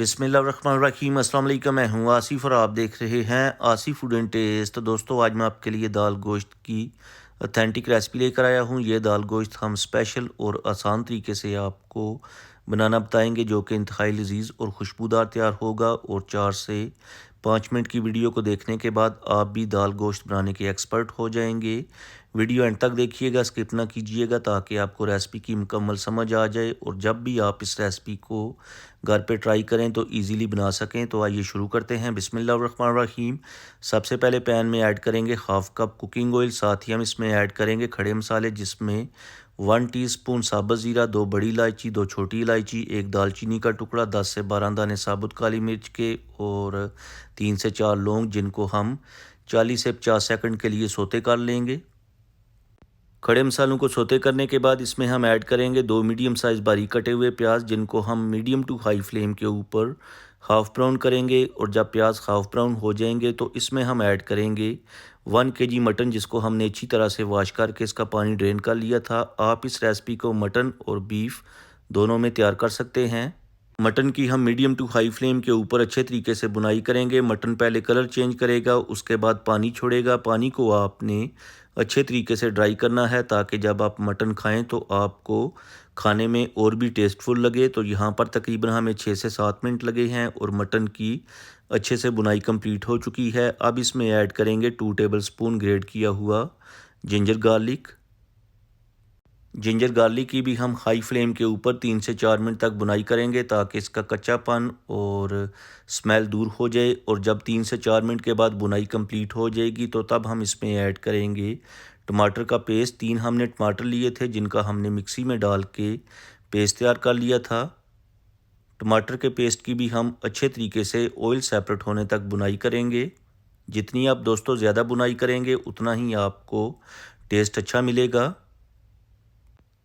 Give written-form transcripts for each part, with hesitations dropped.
बिस्मिल्लाहिर्रहमानिर्रहीम। अस्सलाम वालेकुम। मैं हूँ आसिफ और आप देख रहे हैं आसिफ फूड एंड टेस्ट। तो दोस्तों, आज मैं आपके लिए दाल गोश्त की ऑथेंटिक रेसिपी लेकर आया हूँ। ये दाल गोश्त हम स्पेशल और आसान तरीके से आपको बनाना बताएंगे, जो कि इंतहाई लजीज और खुशबूदार तैयार होगा। और 4 से 5 मिनट की वीडियो को देखने के बाद आप भी दाल गोश्त बनाने के एक्सपर्ट हो जाएंगे। वीडियो एंड तक देखिएगा, स्किप ना कीजिएगा, ताकि आपको रेसिपी की मुकम्मल समझ आ जाए और जब भी आप इस रेसिपी को घर पे ट्राई करें तो इजीली बना सकें। तो आइए शुरू करते हैं। बिस्मिल्लाहिर्रहमानिर्रहीम। सबसे पहले पैन में ऐड करेंगे हाफ़ कप कुकिंग ऑयल। साथ ही हम इसमें ऐड करेंगे खड़े मसाले, जिसमें 1 टीस्पून साबुत ज़ीरा, 2 बड़ी इलायची, 2 छोटी इलायची, 1 दालचीनी का टुकड़ा, 10 से 12 दाने साबुत काली मिर्च के और 3 से 4 लौंग, जिनको हम 40 से 50 सेकंड के लिए सोते कर लेंगे। खड़े मसालों को सोते करने के बाद इसमें हम ऐड करेंगे 2 मीडियम साइज़ बारीक कटे हुए प्याज, जिनको हम मीडियम टू हाई फ्लेम के ऊपर हाफ़ ब्राउन करेंगे। और जब प्याज हाफ़ ब्राउन हो जाएंगे तो इसमें हम ऐड करेंगे 1 केजी मटन, जिसको हमने अच्छी तरह से वॉश करके इसका पानी ड्रेन कर लिया था। आप इस रेसिपी को मटन और बीफ दोनों में तैयार कर सकते हैं। मटन की हम मीडियम टू हाई फ्लेम के ऊपर अच्छे तरीके से बुनाई करेंगे। मटन पहले कलर चेंज करेगा, उसके बाद पानी छोड़ेगा। पानी को आपने अच्छे तरीके से ड्राई करना है, ताकि जब आप मटन खाएं तो आपको खाने में और भी टेस्टफुल लगे। तो यहाँ पर तकरीबन हमें 6 से 7 मिनट लगे हैं और मटन की अच्छे से बुनाई कंप्लीट हो चुकी है। अब इसमें ऐड करेंगे 2 टेबलस्पून ग्रेट किया हुआ जिंजर गार्लिक। जिंजर गार्लिक की भी हम हाई फ्लेम के ऊपर 3 से 4 मिनट तक बुनाई करेंगे, ताकि इसका कच्चापन और स्मेल दूर हो जाए। और जब 3 से 4 मिनट के बाद बुनाई कंप्लीट हो जाएगी तो तब हम इसमें ऐड करेंगे टमाटर का पेस्ट। 3 हमने टमाटर लिए थे, जिनका हमने मिक्सी में डाल के पेस्ट तैयार कर लिया था। टमाटर के पेस्ट की भी हम अच्छे तरीके से ऑयल सेपरेट होने तक बुनाई करेंगे। जितनी आप दोस्तों ज़्यादा बुनाई करेंगे उतना ही आपको टेस्ट अच्छा मिलेगा।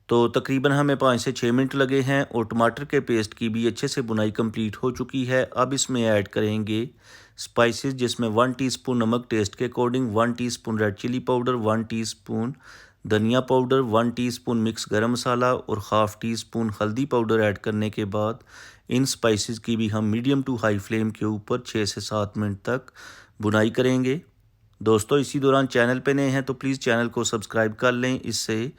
तो तकरीबन हमें 5 से 6 मिनट लगे हैं और टमाटर के पेस्ट की भी अच्छे से बुनाई कंप्लीट हो चुकी है। अब इसमें ऐड करेंगे स्पाइसेस, जिसमें 1 टीस्पून नमक टेस्ट के according, 1 teaspoon red chilli powder, 1 teaspoon धनिया powder, 1 teaspoon mix garam masala और हाफ़ टी स्पून हल्दी पाउडर ऐड करने के बाद इन स्पाइसेस की भी हम मीडियम टू हाई फ्लेम के ऊपर 6 से 7 मिनट तक बुनाई करेंगे। दोस्तों, इसी दौरान चैनल पे नए हैं तो प्लीज़ चैनल को सब्सक्राइब कर लें। इससे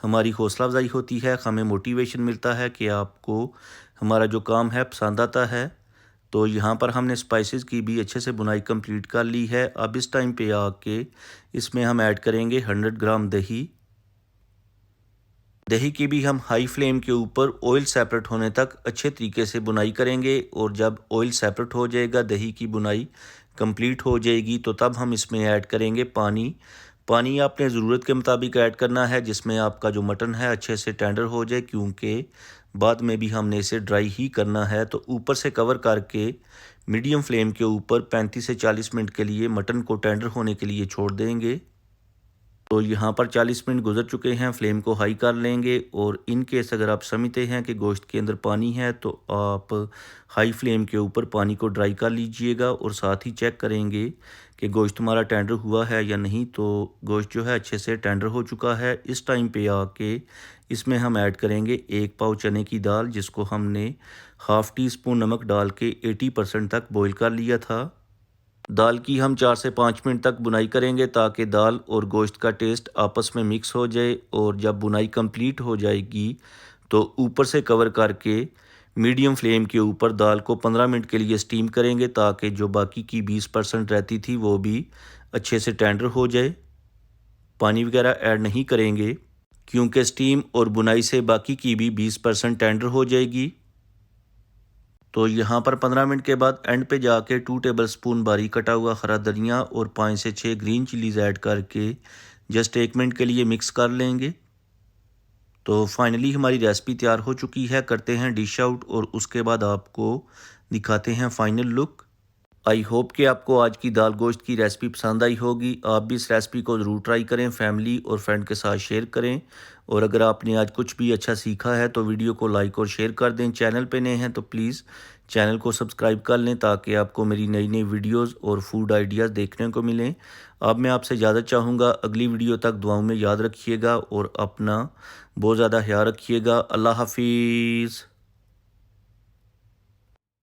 हमारी हौसला अफजाई होती है, हमें मोटिवेशन मिलता है कि आपको हमारा जो काम है पसंद आता है। तो यहाँ पर हमने स्पाइसेस की भी अच्छे से बुनाई कंप्लीट कर ली है। अब इस टाइम पे आके इसमें हम ऐड करेंगे 100 ग्राम दही। दही की भी हम हाई फ्लेम के ऊपर ऑयल सेपरेट होने तक अच्छे तरीके से बुनाई करेंगे। और जब ऑयल सेपरेट हो जाएगा, दही की बुनाई कंप्लीट हो जाएगी, तो तब हम इसमें ऐड करेंगे पानी। पानी आपने ज़रूरत के मुताबिक ऐड करना है, जिसमें आपका जो मटन है अच्छे से टेंडर हो जाए, क्योंकि बाद में भी हमने इसे ड्राई ही करना है। तो ऊपर से कवर करके मीडियम फ्लेम के ऊपर 35 से 40 मिनट के लिए मटन को टेंडर होने के लिए छोड़ देंगे। तो यहाँ पर 40 मिनट गुजर चुके हैं, फ्लेम को हाई कर लेंगे। और इन केस अगर आप समझते हैं कि गोश्त के अंदर पानी है तो आप हाई फ्लेम के ऊपर पानी को ड्राई कर लीजिएगा और साथ ही चेक करेंगे कि गोश्त हमारा टेंडर हुआ है या नहीं। तो गोश्त जो है अच्छे से टेंडर हो चुका है। इस टाइम पे आके इसमें हम ऐड करेंगे 1 पाव चने की दाल, जिसको हमने हाफ़ टी स्पून नमक डाल के 80% तक बॉईल कर लिया था। दाल की हम 4 से 5 मिनट तक बुनाई करेंगे, ताकि दाल और गोश्त का टेस्ट आपस में मिक्स हो जाए। और जब बुनाई कंप्लीट हो जाएगी तो ऊपर से कवर करके मीडियम फ्लेम के ऊपर दाल को 15 मिनट के लिए स्टीम करेंगे, ताकि जो बाकी की 20% रहती थी वो भी अच्छे से टेंडर हो जाए। पानी वगैरह ऐड नहीं करेंगे, क्योंकि स्टीम और बुनाई से बाकी की भी 20% टेंडर हो जाएगी। तो यहाँ पर 15 मिनट के बाद एंड पे जाके 2 टेबलस्पून बारीक कटा हुआ हरा धनिया और 5 से 6 ग्रीन चिलीज़ ऐड करके जस्ट 1 मिनट के लिए मिक्स कर लेंगे। तो फाइनली हमारी रेसिपी तैयार हो चुकी है। करते हैं डिश आउट और उसके बाद आपको दिखाते हैं फाइनल लुक। आई होप कि आपको आज की दाल गोश्त की रेसिपी पसंद आई होगी। आप भी इस रेसिपी को ज़रूर ट्राई करें, फैमिली और फ्रेंड के साथ शेयर करें। और अगर आपने आज कुछ भी अच्छा सीखा है तो वीडियो को लाइक और शेयर कर दें। चैनल पे नए हैं तो प्लीज़ चैनल को सब्सक्राइब कर लें, ताकि आपको मेरी नई नई वीडियोस और फूड आइडियाज़ देखने को मिलें। अब मैं आपसे इजाज़त चाहूँगा, अगली वीडियो तक दुआओं में याद रखिएगा और अपना बहुत ज़्यादा ख्याल रखिएगा। अल्लाह हाफिज़।